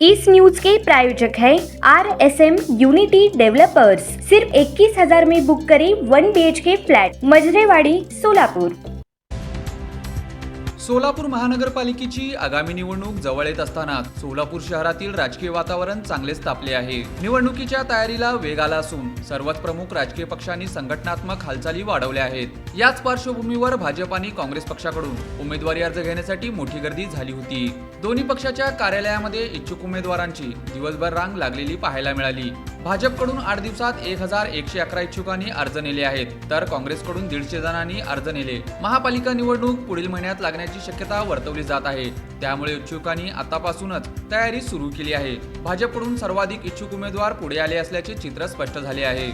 इस news के प्रायोजक है RSM unity developers. सिर्फ 21,000 में बुक करें 1 BHK फ्लॅट, मजरेवाडी, सोलापूर। सोलापूर महानगरपालिकेची आगामी निवडणूक जवळ येत असताना सोलापूर शहरातील राजकीय वातावरण चांगलेच तापले आहे। निवडणुकीच्या तयारीला वेग आला असून सर्वच प्रमुख राजकीय पक्षांनी संघटनात्मक हालचाली वाढवल्या आहेत। याच पार्श्वभूमीवर भाजप आणि काँग्रेस पक्षाकडून उमेदवारी अर्ज घेण्यासाठी मोठी गर्दी झाली होती। दोन्ही पक्षाच्या कार्यालयामध्ये इच्छुक उमेदवारांची दिवसभर रांग लागलेली पाहायला मिळाली। भाजपकडून 8 दिवसात 1111 इच्छुकांनी अर्ज नेले आहेत, तर काँग्रेसकडून 150 जणांनी अर्ज नेले। महापालिका निवडणूक पुढील महिन्यात लागण्याची शक्यता वर्तवली जात आहे, त्यामुळे इच्छुकांनी आतापासूनच तयारी सुरू केली आहे। भाजपकडून सर्वाधिक इच्छुक उमेदवार पुढे आले असल्याचे चित्र स्पष्ट झाले आहे।